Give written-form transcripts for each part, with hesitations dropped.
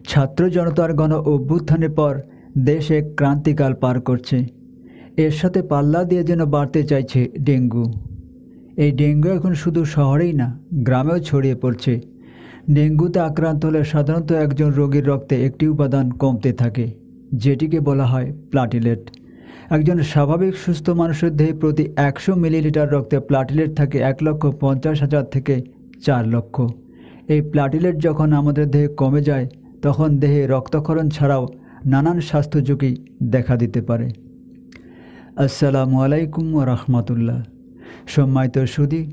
ছাত্র জনতার গণ অভ্যুত্থানের পর দেশ এক ক্রান্তিকাল পার করছে। এর সাথে পাল্লা দিয়ে যেন বাড়তে চাইছে ডেঙ্গু। এই ডেঙ্গু এখন শুধু শহরেই না, গ্রামেও ছড়িয়ে পড়ছে। ডেঙ্গুতে আক্রান্ত হলে সাধারণত একজন রোগীর রক্তে একটি উপাদান কমতে থাকে, যেটিকে বলা হয় প্লাটিলেট। একজন স্বাভাবিক সুস্থ মানুষের দেহে প্রতি 100 মিলিলিটার রক্তে প্লাটিলেট থাকে 1,50,000 থেকে 4 লক্ষ। এই প্লাটিলেট যখন আমাদের দেহে কমে যায়, তখন দেহে রক্তক্ষরণ ছাড়াও নানান স্বাস্থ্য ঝুঁকি দেখা দিতে পারে। আসসালামু আলাইকুম ওয়া রাহমাতুল্লাহ। সম্মানিত সুধী,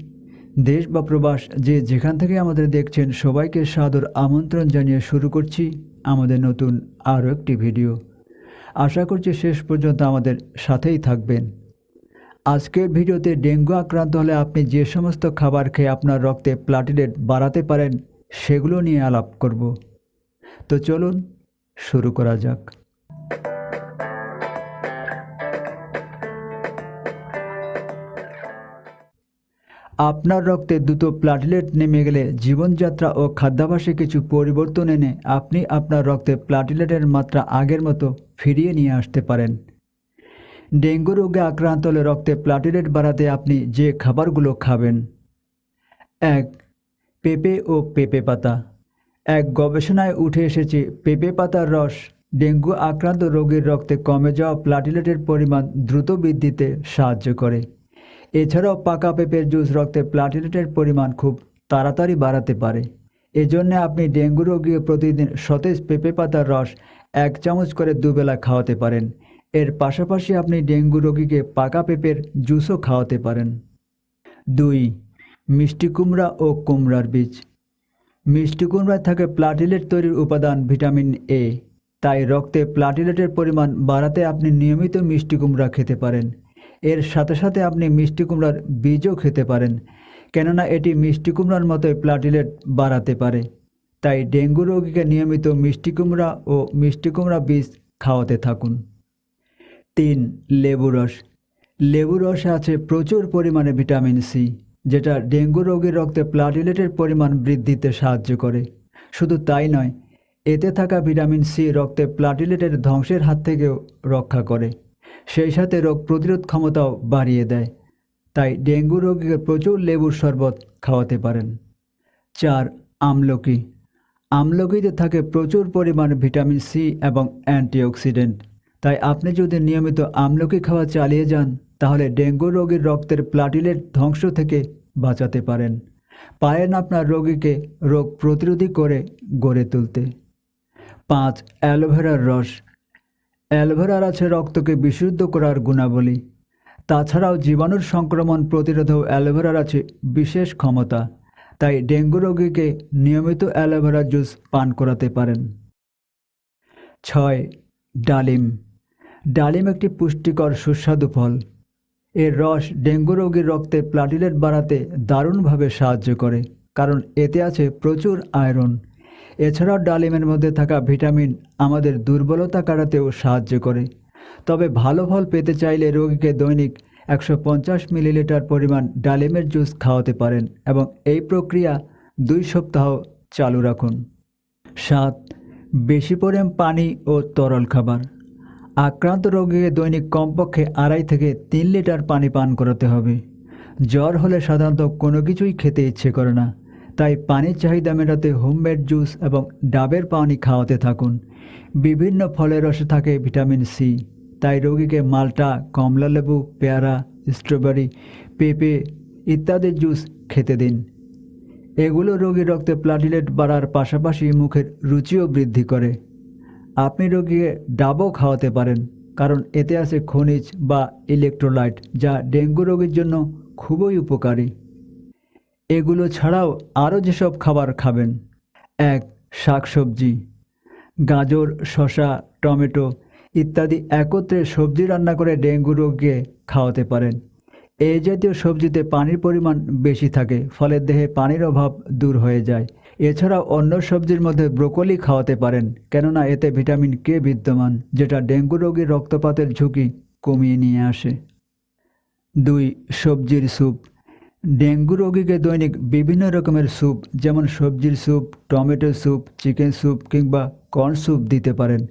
দেশ বা প্রবাস যে যেখান থেকে আমাদের দেখছেন, সবাইকে সাদর আমন্ত্রণ জানিয়ে শুরু করছি আমাদের নতুন আরও একটি ভিডিও। আশা করছি শেষ পর্যন্ত আমাদের সাথেই থাকবেন। আজকের ভিডিওতে ডেঙ্গু আক্রান্ত হলে আপনি যে সমস্ত খাবার খেয়ে আপনার রক্তে প্লাটিলেট বাড়াতে পারেন, সেগুলো নিয়ে আলাপ করব। তো চলুন শুরু করা যাক। আপনার রক্তে দ্রুত প্লাটিলেট নেমে গেলে জীবনযাত্রা ও খাদ্যাভ্যাসে কিছু পরিবর্তন এনে আপনি আপনার রক্তে প্লাটিলেটের মাত্রা আগের মতো ফিরিয়ে নিয়ে আসতে পারেন। ডেঙ্গু রোগে আক্রান্ত হলে রক্তে প্লাটিলেট বাড়াতে আপনি যে খাবারগুলো খাবেন: 1. পেঁপে ও পেঁপে পাতা। এক গবেষণায় উঠে এসেছে পেঁপে পাতার রস ডেঙ্গু আক্রান্ত রোগীর রক্তে কমে যাওয়া প্লাটিলেটের পরিমাণ দ্রুত বৃদ্ধিতে সাহায্য করে। এছাড়াও পাকা পেঁপের জুস রক্তে প্লাটিলেটের পরিমাণ খুব তাড়াতাড়ি বাড়াতে পারে। এজন্য আপনি ডেঙ্গু রোগীকে প্রতিদিন সতেজ পেঁপে পাতার রস 1 চামচ করে দুবেলা খাওয়াতে পারেন। এর পাশাপাশি আপনি ডেঙ্গু রোগীকে পাকা পেঁপের জুসও খাওয়াতে পারেন। 2. মিষ্টি কুমড়া ও কুমড়ার বীজ। মিষ্টি কুমড়ায় থাকে প্লাটিলেট তৈরির উপাদান ভিটামিন এ। তাই রক্তে প্লাটিলেটের পরিমাণ বাড়াতে আপনি নিয়মিত মিষ্টি কুমড়া খেতে পারেন। এর সাথে সাথে আপনি মিষ্টি কুমড়ার বীজও খেতে পারেন, কেননা এটি মিষ্টি কুমড়ার মতোই প্লাটিলেট বাড়াতে পারে। তাই ডেঙ্গু রোগীকে নিয়মিত মিষ্টি কুমড়া ও মিষ্টি কুমড়া বীজ খাওয়াতে থাকুন। 3. লেবু রস। লেবু রসে আছে প্রচুর পরিমাণে ভিটামিন সি, যেটা ডেঙ্গু রোগীর রক্তে প্লাটিলেটের পরিমাণ বৃদ্ধিতে সাহায্য করে। শুধু তাই নয়, এতে থাকা ভিটামিন সি রক্তে প্লাটিলেটের ধ্বংসের হাত থেকেও রক্ষা করে, সেই সাথে রোগ প্রতিরোধ ক্ষমতাও বাড়িয়ে দেয়। তাই ডেঙ্গু রোগীকে প্রচুর লেবুর শরবত খাওয়াতে পারেন। 4. আমলকি। আমলকিতে থাকে প্রচুর পরিমাণে ভিটামিন সি এবং অ্যান্টিঅক্সিডেন্ট। তাই আপনি যদি নিয়মিত আমলকি খাওয়া চালিয়ে যান, তাহলে ডেঙ্গু রোগীর রক্তের প্লাটিলেট ধ্বংস থেকে বাঁচাতে পারেন আপনার রোগীকে রোগ প্রতিরোধী করে গড়ে তুলতে। 5. অ্যালোভেরার রস। অ্যালোভেরার আছে রক্তকে বিশুদ্ধ করার গুণাবলী। তাছাড়াও জীবাণুর সংক্রমণ প্রতিরোধেও অ্যালোভেরার আছে বিশেষ ক্ষমতা। তাই ডেঙ্গু রোগীকে নিয়মিত অ্যালোভেরা জুস পান করাতে পারেন। 6. ডালিম। ডালিম একটি পুষ্টিকর সুস্বাদু ফল। এর রস ডেঙ্গু রোগীর রক্তে প্লাটিলেট বাড়াতে দারুণভাবে সাহায্য করে, কারণ এতে আছে প্রচুর আয়রন। এছাড়াও ডালিমের মধ্যে থাকা ভিটামিন আমাদের দুর্বলতা কাটাতেও সাহায্য করে। তবে ভালো ফল পেতে চাইলে রোগীকে দৈনিক 150 মিলিলিটার পরিমাণ ডালিমের জুস খাওয়াতে পারেন এবং এই প্রক্রিয়া 2 সপ্তাহ চালু রাখুন। 7. বেশি পরিমাণ পানি ও তরল খাবার। আক্রান্ত রোগীকে দৈনিক কমপক্ষে 2.5 থেকে 3 লিটার পানি পান করাতে হবে। জ্বর হলে সাধারণত কোনো কিছুই খেতে ইচ্ছে করে না, তাই পানির চাহিদা মেটাতে হোমমেড জুস এবং ডাবের পানি খাওয়াতে থাকুন। বিভিন্ন ফলের রসে থাকে ভিটামিন সি, তাই রোগীকে মাল্টা, কমলালেবু, পেয়ারা, স্ট্রবেরি, পেঁপে ইত্যাদি জুস খেতে দিন। এগুলো রোগীর রক্তে প্লাটিলেট বাড়ার পাশাপাশি মুখের রুচিও বৃদ্ধি করে। আপনি রোগীকে ডাবও খাওয়াতে পারেন, কারণ এতে আছে খনিজ বা ইলেকট্রোলাইট, যা ডেঙ্গু রোগীর জন্য খুবই উপকারী। এগুলো ছাড়াও আরও যেসব খাবার খাবেন: 1. শাকসবজি। গাজর, শসা, টমেটো ইত্যাদি একত্রে সবজি রান্না করে ডেঙ্গু রোগীকে খাওয়াতে পারেন। এই জাতীয় সবজিতে পানির পরিমাণ বেশি থাকে, ফলে দেহে পানির অভাব দূর হয়ে যায়। এছাড়াও অন্য সবজির মধ্যে ব্রোকলি খাওয়াতে পারেন, কেননা এতে ভিটামিন কে বিদ্যমান, যেটা ডেঙ্গু রোগীর রক্তপাতের ঝুঁকি কমিয়ে নিয়ে আসে। 2. সবজির স্যুপ। ডেঙ্গু রোগীকে দৈনিক বিভিন্ন রকমের স্যুপ যেমন সবজির soup, tomato soup, chicken soup কিংবা কর্ন স্যুপ দিতে পারেন।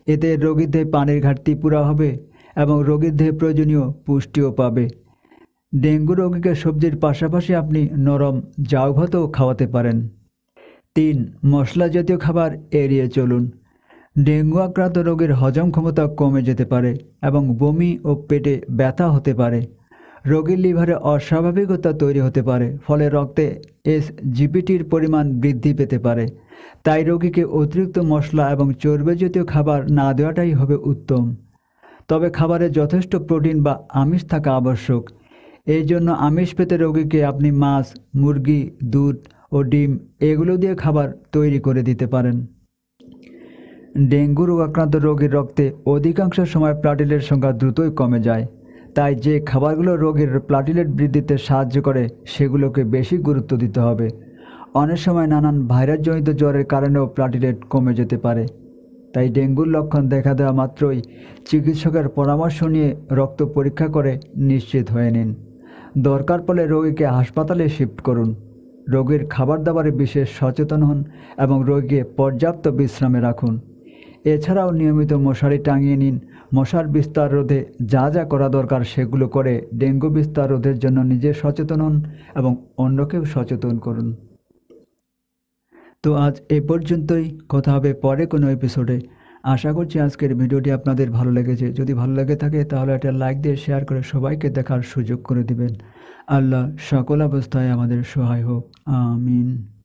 এতে রোগীর দেহে পানির ঘাটতি পুরা হবে এবং রোগীর দেহে প্রয়োজনীয় পুষ্টিও পাবে। ডেঙ্গু রোগীকে সবজির পাশাপাশি আপনি নরম জাউ ভাতও খাওয়াতে পারেন। ৩. মশলা জাতীয় খাবার এড়িয়ে চলুন। ডেঙ্গু আক্রান্ত রোগীর হজম ক্ষমতা কমে যেতে পারে এবং বমি ও পেটে ব্যথা হতে পারে। রোগীর লিভারে অস্বাভাবিকতা তৈরি হতে পারে, ফলে রক্তে এসজিপিটির পরিমাণ বৃদ্ধি পেতে পারে। তাই রোগীকে অতিরিক্ত মশলা এবং চর্বি জাতীয় খাবার না দেওয়াটাই হবে উত্তম। তবে খাবারে যথেষ্ট প্রোটিন বা আমিষ থাকা আবশ্যক। এই জন্য আমিষ পেতে রোগীকে আপনি মাছ, মুরগি, দুধ ও ডিম এগুলো দিয়ে খাবার তৈরি করে দিতে পারেন। ডেঙ্গু রোগ আক্রান্ত রোগীর রক্তে অধিকাংশ সময় প্লাটিলেটের সংখ্যা দ্রুতই কমে যায়। তাই যে খাবারগুলো রোগীর প্লাটিলেট বৃদ্ধিতে সাহায্য করে সেগুলোকে বেশি গুরুত্ব দিতে হবে। অনেক সময় নানান ভাইরাসজনিত জ্বরের কারণেও প্লাটিলেট কমে যেতে পারে। তাই ডেঙ্গুর লক্ষণ দেখা দেওয়া মাত্রই চিকিৎসকের পরামর্শ নিয়ে রক্ত পরীক্ষা করে নিশ্চিত হয়ে নিন। দরকার পড়লে রোগীকে হাসপাতালে শিফট করুন। রোগীর খাবার দাবারে বিশেষ সচেতন হন এবং রোগীকে পর্যাপ্ত বিশ্রামে রাখুন। এছাড়াও নিয়মিত মশারি টাঙিয়ে নিন। মশার বিস্তার রোধে যা যা করা দরকার সেগুলো করে ডেঙ্গু বিস্তার রোধের জন্য নিজে সচেতন হন এবং অন্যকেও সচেতন করুন। তো আজ এ পর্যন্তই, কথা হবে পরে কোনো এপিসোডে। আশা করছি আজকের ভিডিওটি আপনাদের ভালো লেগেছে। যদি ভালো লেগে থাকে তাহলে একটা লাইক দিয়ে শেয়ার করে সবাইকে দেখার সুযোগ করে দিবেন। আল্লাহ সকল অবস্থায় আমাদের সহায় হোক। আমিন।